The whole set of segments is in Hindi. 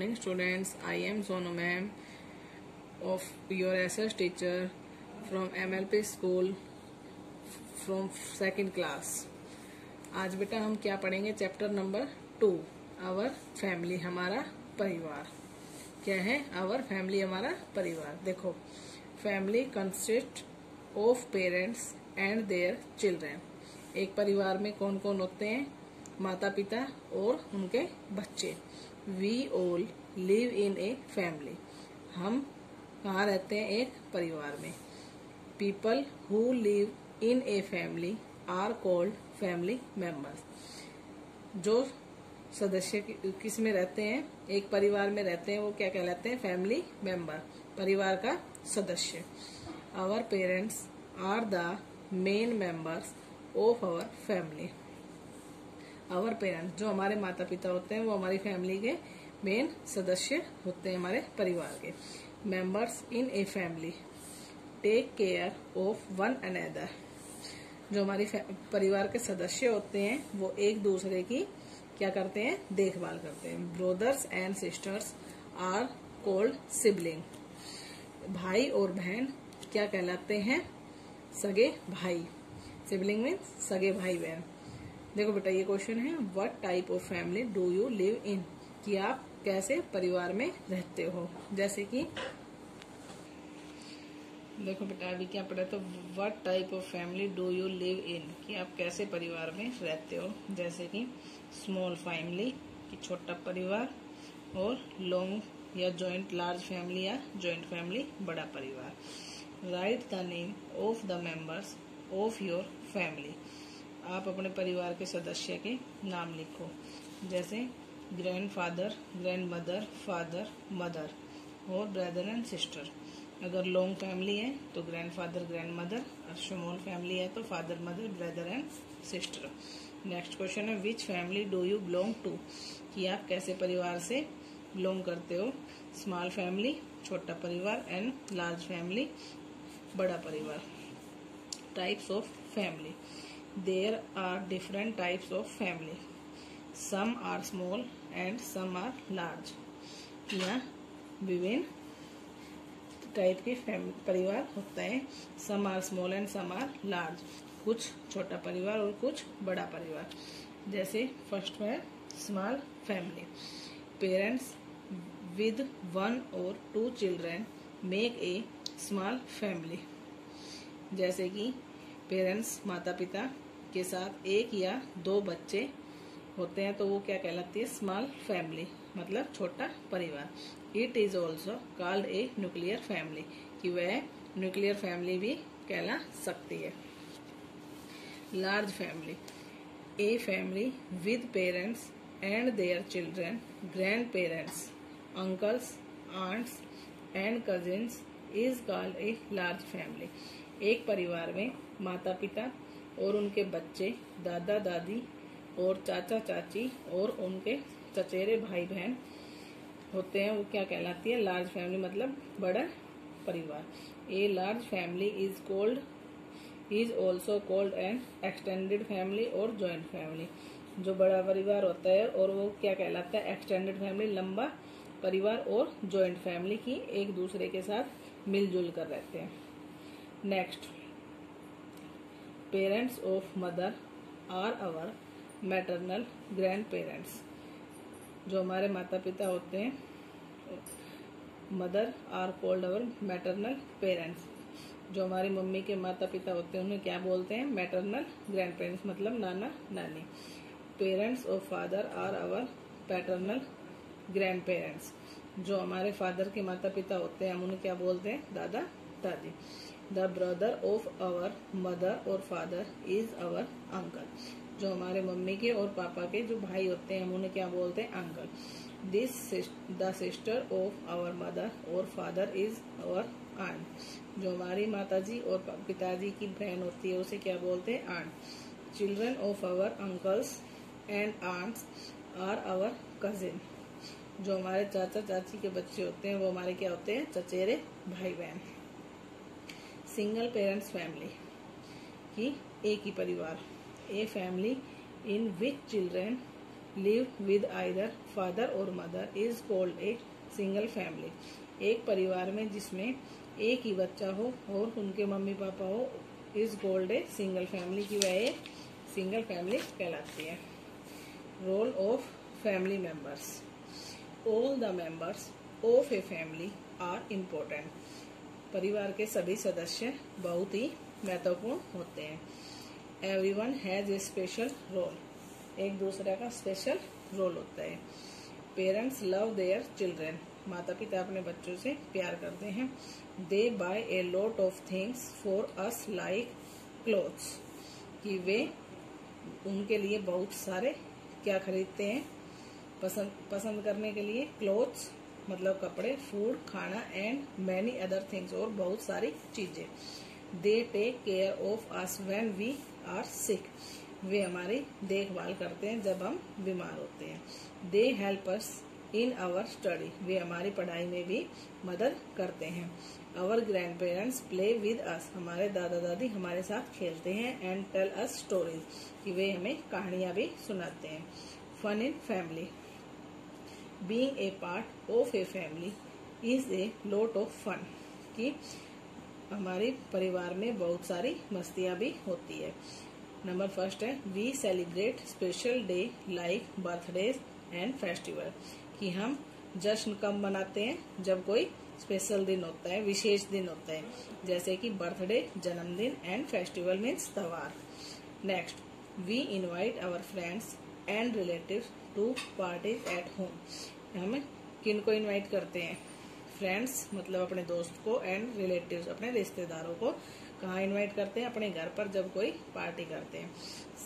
morning students. I am Sonu ma'am of your SS teacher from MLP school from second class. आज बेटा हम क्या पढ़ेंगे? चैप्टर नंबर 2 आवर फैमिली, हमारा परिवार। क्या है? आवर फैमिली, हमारा परिवार। देखो, family consist of parents and their children. एक परिवार में कौन कौन होते हैं? माता पिता और उनके बच्चे। We all live in a family. हम कहाँ रहते हैं? एक परिवार में। People who live in a family are called family members. जो सदस्य किस में रहते हैं? एक परिवार में रहते हैं, वो क्या कहलाते हैं? फैमिली मेंबर, परिवार का सदस्य। Our parents are the main members of our family. Our parents, जो हमारे माता पिता होते हैं, वो हमारी फैमिली के मेन सदस्य होते हैं, हमारे परिवार के। Members in a family take care of one another. जो हमारी परिवार के सदस्य होते हैं, वो एक दूसरे की क्या करते हैं? देखभाल करते हैं। Brothers and sisters are called sibling. भाई और बहन क्या कहलाते हैं? सगे भाई। सिबलिंग मीन्स सगे भाई बहन। देखो बेटा, ये क्वेश्चन है, what type of family do you live in? कि आप कैसे परिवार में रहते हो। जैसे कि देखो बेटा, अभी क्या पढ़ा? तो what type of family do you live in, कि आप कैसे परिवार में रहते हो। जैसे कि स्मॉल फैमिली, कि छोटा परिवार, और लॉन्ग या जॉइंट लार्ज फैमिली या जॉइंट फैमिली, बड़ा परिवार। Write the name of the members of your family. आप अपने परिवार के सदस्य के नाम लिखो। जैसे ग्रैंडफादर, ग्रैंडमदर, फादर, मदर, और ब्रदर एंड सिस्टर। अगर लॉन्ग फैमिली है तो ग्रैंडफादर, ग्रैंडमदर, और स्मॉल फैमिली है तो father, mother, brother and sister. Next question है, which family do you belong to? कि आप कैसे परिवार से बिलोंग करते हो। स्मॉल फैमिली, छोटा परिवार, एंड लार्ज फैमिली, बड़ा परिवार। Types of family. There are different types of family. Some are small and some are large. यहाँ विभिन्न टाइप के परिवार होता है। Some are small and some are large. कुछ छोटा परिवार और कुछ बड़ा परिवार। जैसे फर्स्ट है small family. Parents with 1 or 2 children make a small family. जैसे कि पेरेंट्स, माता पिता के साथ 1 या 2 बच्चे होते हैं तो वो क्या कहलाती है? स्मॉल फैमिली, मतलब छोटा परिवार। It is also called a nuclear family, कि वह न्यूक्लियर फैमिली भी कहला सकती है। Large family, a family with parents and their children, grand parents, uncles, aunts and cousins is called a large family. एक परिवार में माता पिता और उनके बच्चे, दादा दादी और चाचा चाची और उनके चचेरे भाई बहन होते हैं, वो क्या कहलाती है? लार्ज फैमिली, मतलब बड़ा परिवार। A large family is also called an extended family और जॉइंट फैमिली। जो बड़ा परिवार होता है और वो क्या कहलाता है? एक्सटेंडेड फैमिली, लंबा परिवार, और जॉइंट फैमिली की एक दूसरे के साथ मिलजुल कर रहते हैं। Next, parents of mother are our maternal grand parents. जो हमारे माता पिता होते हैं, mother are called our maternal parents. जो हमारी मम्मी के माता पिता होते हैं, उन्हें क्या बोलते हैं? मैटरनल ग्रैंड पेरेंट्स, मतलब नाना नानी। Parents of father are our paternal grand parents. जो हमारे फादर के माता पिता होते हैं, हम उन्हें क्या बोलते हैं? दादा दादी। The brother of our mother और फादर इज आवर अंकल। जो हमारे मम्मी के और पापा के जो भाई होते हैं, हम उन्हें क्या बोलते हैं? Uncle. The sister of our mother और फादर इज आवर आंट। जो हमारी माताजी और पिताजी की बहन होती है, उसे क्या बोलते हैं? Aunt. Children of our uncles and aunts are our cousin. जो हमारे चाचा चाची के बच्चे होते हैं, वो हमारे क्या होते हैं? चचेरे भाई बहन। सिंगल पेरेंट्स फैमिली, कि एक ही परिवार। A family in which children live with either father और mother is called a single family. एक परिवार में जिसमें एक ही बच्चा हो और उनके मम्मी पापा हो is called a single family, की वह सिंगल फैमिली कहलाती है। Role of family members. All the members of a family are important. परिवार के सभी सदस्य बहुत ही महत्वपूर्ण होते हैं। Everyone has a special role. एक दूसरे का स्पेशल रोल होता है। Parents love their children. माता पिता अपने बच्चों से प्यार करते हैं। They buy a lot of things for us like clothes, कि वे उनके लिए बहुत सारे क्या खरीदते हैं पसंद करने के लिए। क्लोथ्स मतलब कपड़े, फूड खाना, एंड मैनी अदर थिंग्स और बहुत सारी चीजें। They take care of us when we are sick. वे हमारी देखभाल करते हैं जब हम बीमार होते हैं। They help us in our study. वे हमारी पढ़ाई में भी मदद करते हैं। Our grandparents play with us. हमारे दादा दादी हमारे साथ खेलते हैं। एंड टेल अस स्टोरीज, कि वे हमें कहानियां भी सुनाते हैं। Fun in family. Being a part of a family is a lot of fun, कि हमारे परिवार में बहुत सारी मस्तियां भी होती है। नंबर फर्स्ट है we celebrate special day like birthdays and festival, कि हम जश्न कब मनाते हैं जब कोई स्पेशल दिन होता है, विशेष दिन होता है, जैसे कि बर्थडे जन्मदिन, एंड फेस्टिवल मीन्स त्योहार। Next we invite our friends and relatives to parties at home. हम किन को इनवाइट करते हैं? फ्रेंड्स मतलब अपने दोस्त को, एंड रिलेटिव्स अपने रिश्तेदारों को कहाँ इनवाइट करते हैं? अपने घर पर जब कोई पार्टी करते हैं।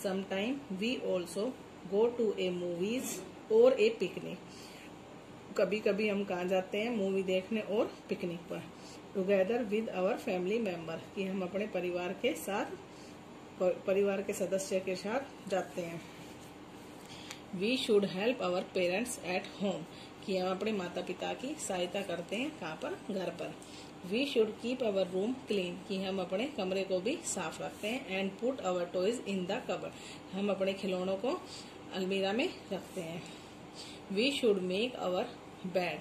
Sometime we also go to a movies और ए पिकनिक। कभी कभी हम कहाँ जाते हैं? मूवी देखने और पिकनिक पर। Together with our family member, कि हम अपने परिवार के साथ, परिवार के सदस्य के साथ जाते हैं। We should help our parents at home, कि हम अपने माता पिता की सहायता करते हैं कहाँ पर? घर पर। We should keep our room clean, कि हम अपने कमरे को भी साफ रखते हैं। And put our toys in the cupboard, हम अपने खिलौनों को अलमीरा में रखते हैं। We should make our bed,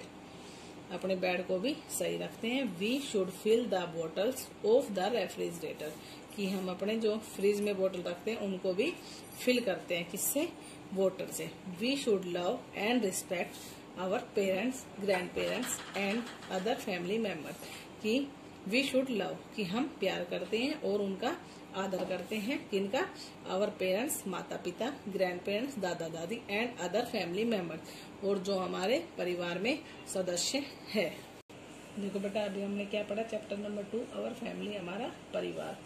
अपने बेड को भी सही रखते हैं। We should fill the bottles of the refrigerator, कि हम अपने जो फ्रिज में बोतल रखते हैं उनको भी फिल करते हैं। किससे? वाटर से। We should love and respect our parents, grand parents and other family member, कि वी शुड लव, कि हम प्यार करते हैं और उनका आदर करते हैं। किनका? आवर पेरेंट्स माता पिता, ग्रैंड पेरेंट्स दादा दादी, एंड अदर फैमिली मेंबर, और जो हमारे परिवार में सदस्य है। देखो बेटा अभी हमने क्या पढ़ा? चैप्टर नंबर 2 आवर फैमिली, हमारा परिवार।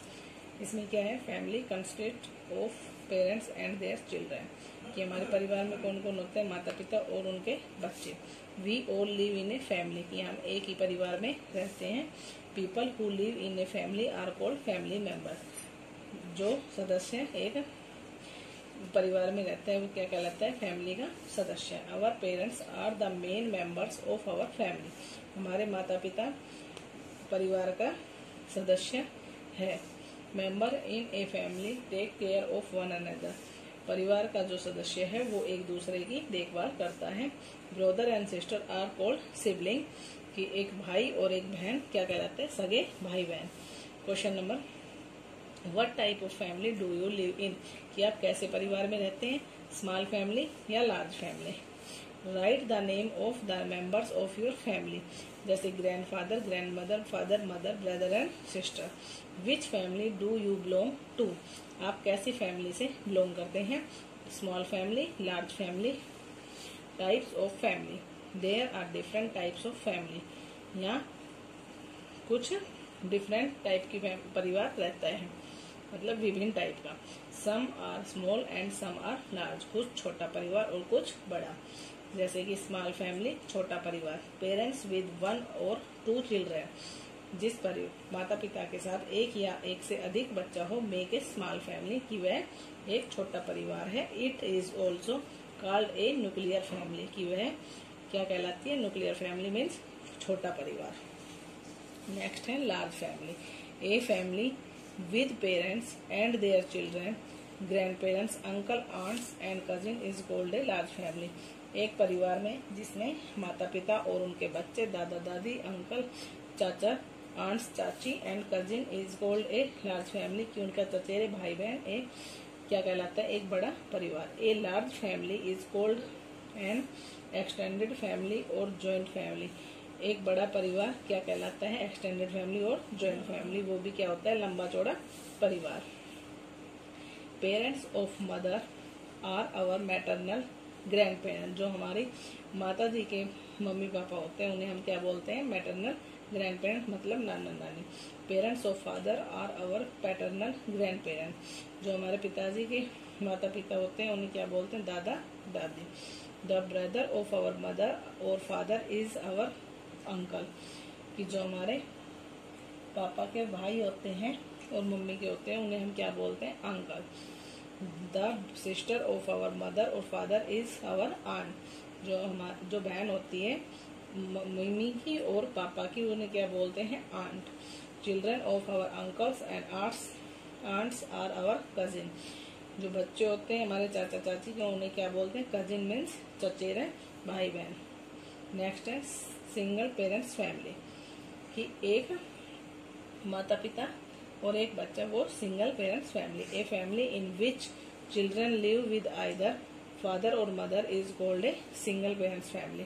इसमें क्या है? Family consist of parents and their children, कि हमारे परिवार में कौन कौन होते हैं? माता पिता और उनके बच्चे। We all live in a family, कि हम एक ही परिवार में रहते हैं। People who live in a family are called family member, जो सदस्य एक परिवार में रहता है वो क्या कहलाता है? फैमिली का सदस्य। Our parents are the main members of our family, हमारे माता पिता परिवार का सदस्य है। Member in a family take care of one another, परिवार का जो सदस्य है वो एक दूसरे की देखभाल करता है। Brother and sister are called sibling, कि एक भाई और एक बहन क्या कहलाते हैं? सगे भाई बहन। Question number what type of family do you live in, कि आप कैसे परिवार में रहते हैं? स्मॉल फैमिली या large family. Right the name of the members of your family, जैसे grandfather, grandmother, father, mother, brother and sister. Which family do you belong to, आप कैसी फैमिली से बिलोंग करते हैं? Small family, large family. Types of family, there are different types of family, यहाँ कुछ डिफरेंट टाइप की परिवार रहता है, मतलब विभिन्न टाइप का। Some are small and some are large, कुछ छोटा परिवार और कुछ बड़ा, जैसे कि स्मॉल फैमिली छोटा परिवार। पेरेंट्स विद 1 और 2 चिल्ड्रन, जिस पर माता पिता के साथ एक या एक से अधिक बच्चा हो, मेक ए स्मॉल फैमिली, की वह एक छोटा परिवार है। It is also called a nuclear family, की वह क्या कहलाती है? न्यूक्लियर फैमिली मीन्स छोटा परिवार। नेक्स्ट है large family, a family with parents and their children grand parents, uncle, aunts and cousin is called a large family. एक परिवार में जिसमें माता पिता और उनके बच्चे, दादा दादी, अंकल, चाचा, आंट्स, चाची and cousin is called a large family, कि उनका चचेरे भाई बहन एक क्या कहलाता है, एक बड़ा परिवार। A large family is called an extended family और ज्वाइंट फैमिली। एक बड़ा परिवार क्या कहलाता है, एक्सटेंडेड फैमिली और ज्वाइंट फैमिली, वो भी क्या होता है, लंबा चौड़ा परिवार। Parents of mother are our maternal grand parent, जो हमारी माता जी के मम्मी पापा होते हैं उन्हें हम क्या बोलते हैं, मैटरनल ग्रैंड पेरेंट, मतलब नाना नानी। Parents of father are our paternal grand parent, जो हमारे पिताजी के माता पिता होते हैं उन्हें क्या बोलते हैं, दादा दादी। The brother of our mother और फादर इज आवर अंकल, कि जो हमारे पापा के भाई होते हैं और मम्मी के होते हैं उन्हें हम क्या बोलते हैं, uncle. The sister of our mother और फादर इज आवर आंट, जो बहन होती है मम्मी की और पापा की उन्हें क्या बोलते हैं, aunt. Children of our uncles and aunts are our cousin, जो बच्चे होते हैं हमारे चाचा चाची के उन्हें क्या बोलते हैं, कजिन मीन्स चचेरे भाई बहन। नेक्स्ट है सिंगल पेरेंट्स फैमिली, कि एक माता पिता और एक बच्चा, वो single parents family. A family in which children live with either father और mother is called a single parents family,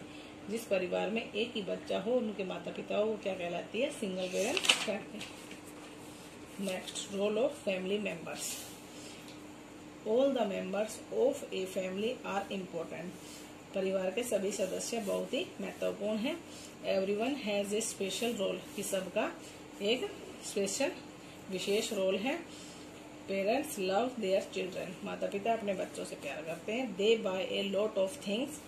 जिस परिवार में एक ही बच्चा हो उनके माता पिता हो वो क्या कहलाती है, single parents family. Next, role of family members. All the members of a family are important, परिवार के सभी सदस्य बहुत ही महत्वपूर्ण हैं। Everyone has a special role, कि सबका एक स्पेशल विशेष रोल है। पेरेंट्स लव देयर चिल्ड्रन, माता पिता अपने बच्चों से प्यार करते हैं। They buy a lot of things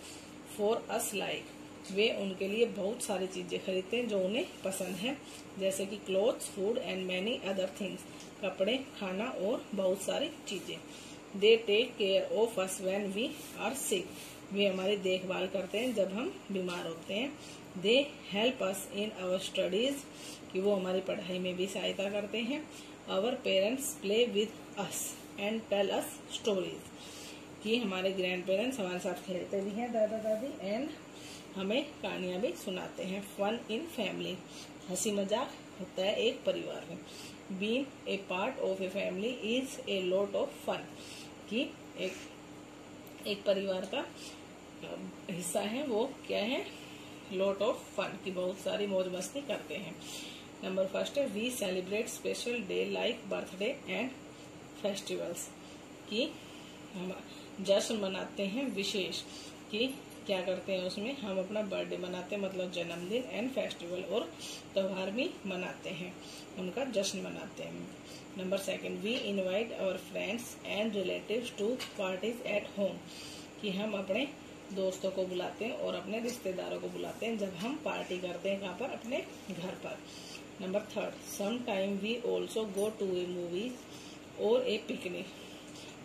for us like, वे उनके लिए बहुत सारी चीजें खरीदते हैं जो उन्हें पसंद है, जैसे कि clothes, food and many other things, कपड़े, खाना और बहुत सारी चीजें। They take care of us when we are sick, वे हमारी देखभाल करते हैं जब हम बीमार होते हैं। They help us in our studies, कि वो हमारी पढ़ाई में भी सहायता करते हैं। Our parents play with us and tell us stories, कि हमारे ग्रैंड पेरेंट्स हमारे साथ खेलते भी हैं, दादा दादी, एंड हमें कहानियां भी सुनाते हैं। फन इन फैमिली, हंसी मजाक होता है एक परिवार में। Being a part of a family is a lot of fun, कि एक परिवार का हिस्सा है वो क्या है, लॉट ऑफ फन, की बहुत सारी मौज मस्ती करते हैं। नंबर फर्स्ट है we celebrate special day like birthday and festivals, कि हम जश्न मनाते हैं विशेष, कि क्या करते हैं उसमें हम अपना बर्थडे मनाते हैं, मतलब जन्मदिन, एंड फेस्टिवल और त्योहार भी मनाते हैं, उनका जश्न मनाते हैं। Number second, we invite our friends and relatives to parties at home, कि हम अपने दोस्तों को बुलाते हैं और अपने रिश्तेदारों को बुलाते हैं जब हम पार्टी करते हैं, कहाँ पर, अपने घर पर। Number third, some time we also go to a movies और ए पिकनिक,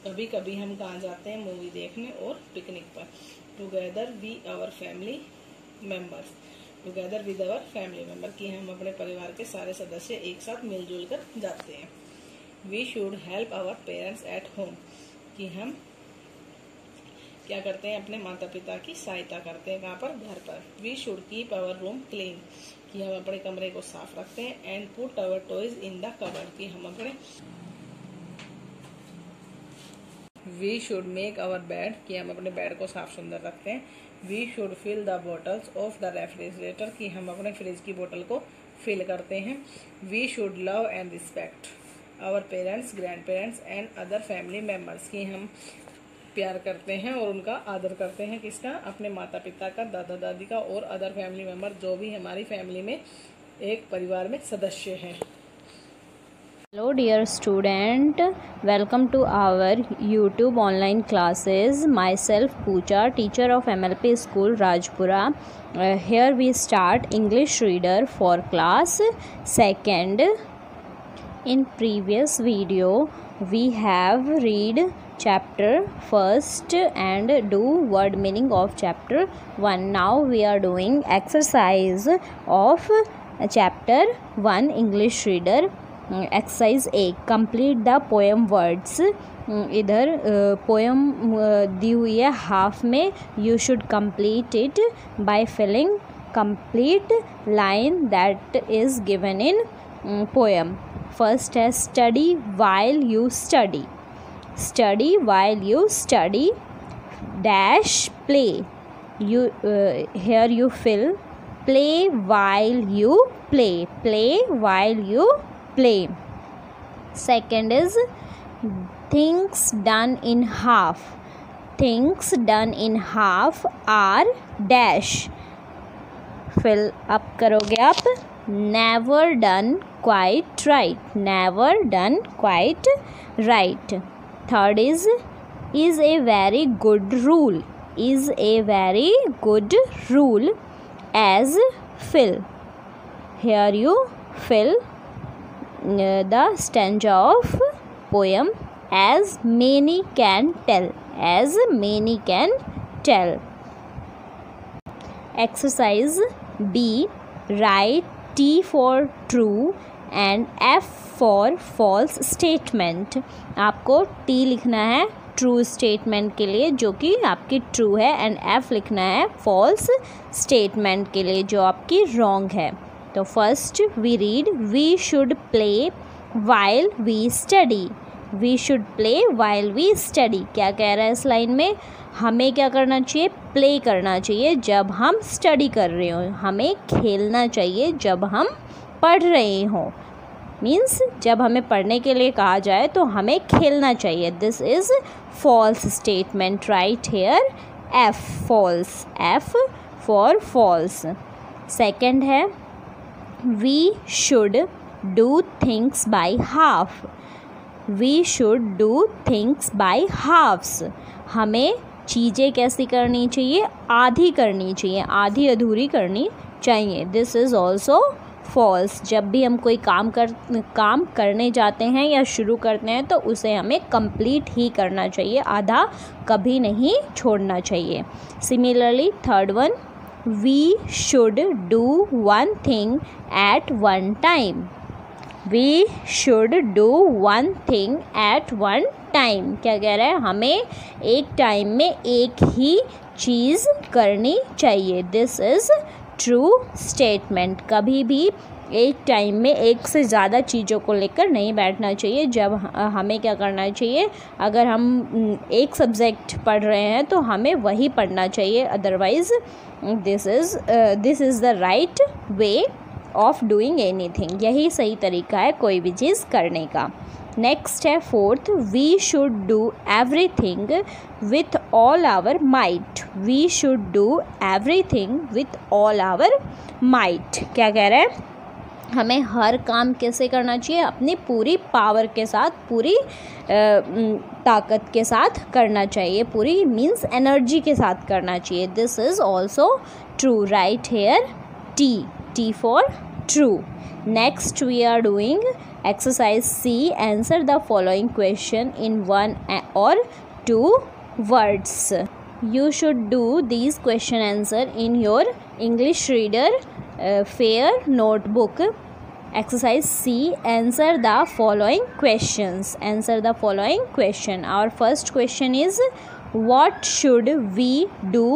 कभी कभी हम कहाँ जाते हैं, मूवी देखने और पिकनिक पर। Together we our family members, together with our family member, कि हम अपने परिवार के सारे सदस्य एक साथ मिलजुल कर जाते हैं। We should help our parents at home, कि हम क्या करते हैं, अपने माता पिता की सहायता करते हैं, कहाँ पर, घर पर। We should keep our room clean, कि हम अपने कमरे को साफ रखते हैं। And put our toys in the cupboard, कि हम अपने we should make our bed, कि हम अपने बेड को साफ सुंदर रखते हैं। We should fill the bottles of the refrigerator, कि हम अपने फ्रिज की बोतल को फिल करते हैं। We should love and respect our parents, grand parents and other family members, की हम प्यार करते हैं और उनका आदर करते हैं, किसका, अपने माता पिता का, दादा दादी का और अदर फैमिली मेंबर, जो भी हमारी फैमिली में एक परिवार में सदस्य हैं। Hello dear student, welcome to our YouTube online classes. Myself Pooja, teacher of MLP School Rajpura. Here we start English reader for class 2nd. In previous video we have read chapter 1st and do word meaning of chapter 1. Now we are doing exercise of chapter 1 English reader. Exercise A, complete the poem words. इधर पोएम दी हुई है हाफ में, you should complete it by filling complete line that is given in poem. First है study while you study, study while you study dash play, you here you fill play while you play, play while you play. Second is things done in half, things done in half are dash, fill up करोगे आप never done quite right, never done quite right. Third is a very good rule, is a very good rule as fill, here you fill the stanza of poem as many can tell, as many can tell. Exercise B, write T for true and F for false statement. आपको T लिखना है ट्रू स्टेटमेंट के लिए जो कि आपकी ट्रू है, एंड एफ लिखना है फॉल्स स्टेटमेंट के लिए जो आपकी रॉन्ग है। तो first we read we should play while we study, we should play while we study. क्या कह रहा है इस लाइन में? हमें क्या करना चाहिए? प्ले करना चाहिए जब हम स्टडी कर रहे हो, हमें खेलना चाहिए जब हम पढ़ रहे हों। मीन्स जब हमें पढ़ने के लिए कहा जाए तो हमें खेलना चाहिए। This is false statement, right here F false, F for false. Second है we should do things by half, we should do things by halfs. हमें चीज़ें कैसी करनी चाहिए? आधी करनी चाहिए, आधी अधूरी करनी चाहिए। This is also false. जब भी हम कोई काम करने जाते हैं या शुरू करते हैं तो उसे हमें कंप्लीट ही करना चाहिए, आधा कभी नहीं छोड़ना चाहिए। Similarly third one we should do one thing at one time, we should do one thing at one time. क्या कह रहा है? हमें एक टाइम में एक ही चीज़ करनी चाहिए। This is true statement. कभी भी एक टाइम में एक से ज़्यादा चीज़ों को लेकर नहीं बैठना चाहिए। जब हमें क्या करना चाहिए? अगर हम एक सब्जेक्ट पढ़ रहे हैं तो हमें वही पढ़ना चाहिए, otherwise this is the right way of doing anything. यही सही तरीका है कोई भी चीज़ करने का। नेक्स्ट है fourth we should do everything with all our might, we should do everything with all our might. क्या कह रहे हैं? हमें हर काम कैसे करना चाहिए? अपनी पूरी पावर के साथ, पूरी ताकत के साथ करना चाहिए, पूरी मीन्स एनर्जी के साथ करना चाहिए। This is also true, write here T, T for true. Next we are doing exercise C, answer the following question in 1 or 2 words. You should do these question answer in your English reader fair notebook. Exercise C, answer the following questions, answer the following question. Our first question is what should we do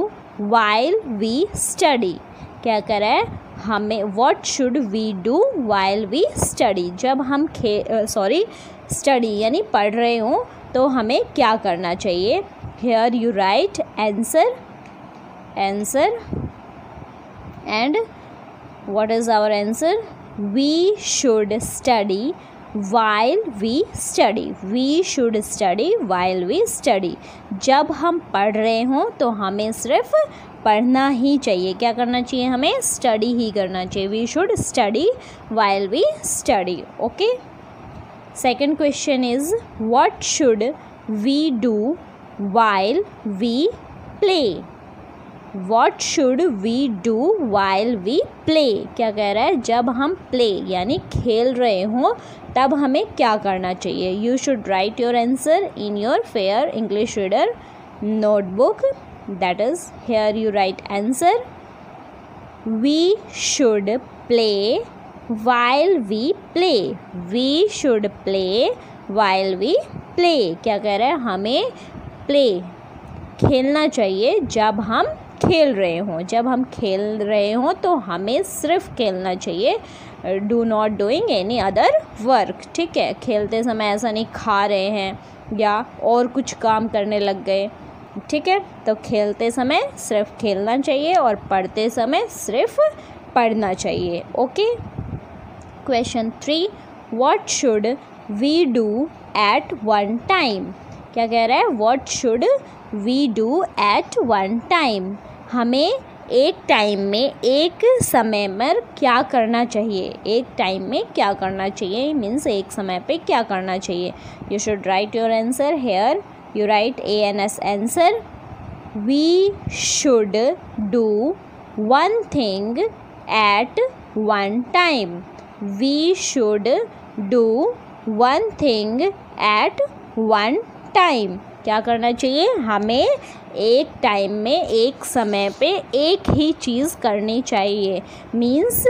while we study? क्या कर रहा है? हमें what should we do while we study, जब हम स्टडी यानी पढ़ रहे हों तो हमें क्या करना चाहिए? here you write answer and what is our answer? we should study while we study, we should study while we study। जब हम पढ़ रहे हों तो हमें सिर्फ पढ़ना ही चाहिए। क्या करना चाहिए? हमें स्टडी ही करना चाहिए। We should study while we study. Okay. Second question is what should we do while we play, what should we do while we play. क्या कह रहा है? जब हम प्ले यानी खेल रहे हों तब हमें क्या करना चाहिए? You should write your answer in your fair English reader notebook, that is here you write answer we should play while we play. We should play while we play. क्या कह रहा है? हमें play खेलना चाहिए जब हम खेल रहे हों. जब हम खेल रहे हों तो हमें सिर्फ खेलना चाहिए. Do not doing any other work. ठीक है, खेलते समय ऐसा नहीं खा रहे हैं या और कुछ काम करने लग गए. ठीक है, तो खेलते समय सिर्फ खेलना चाहिए और पढ़ते समय सिर्फ पढ़ना चाहिए. Okay. Question 3, what should we do at one time. क्या कह रहा है? What should we do at one time. हमें एक टाइम में, एक समय में क्या करना चाहिए. एक टाइम में क्या करना चाहिए मीन्स एक समय पे क्या करना चाहिए. You should write your answer here. You write ANS answer. We should do one thing at one time. We should do one thing at one time. क्या करना चाहिए? हमें एक टाइम में, एक समय पे एक ही चीज़ करनी चाहिए. मीन्स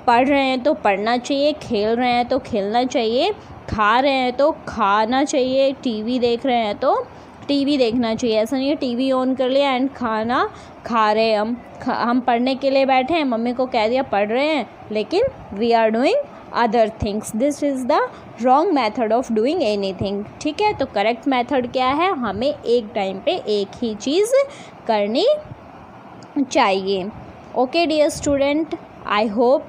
पढ़ रहे हैं तो पढ़ना चाहिए, खेल रहे हैं तो खेलना चाहिए, खा रहे हैं तो खाना चाहिए, टीवी देख रहे हैं तो टीवी देखना चाहिए. ऐसा नहीं है टीवी ऑन कर लिया एंड खाना खा रहे हम पढ़ने के लिए बैठे हैं, मम्मी को कह दिया पढ़ रहे हैं, लेकिन we are doing other things. This is the wrong method of doing anything. ठीक है, तो करेक्ट मैथड क्या है? हमें एक टाइम पे एक ही चीज़ करनी चाहिए. Okay dear student, I hope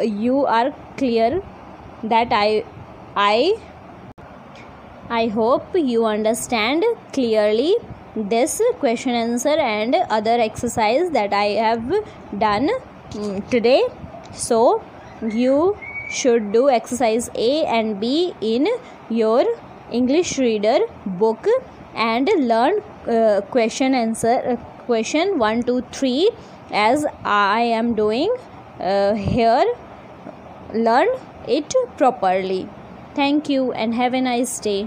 you are clear that I hope you understand clearly this question answer and other exercise that I have done today. So you should do exercise A and B in your English reader book and learn question 1, 2, 3 as I am doing here. Learn it properly. Thank you and have a nice day.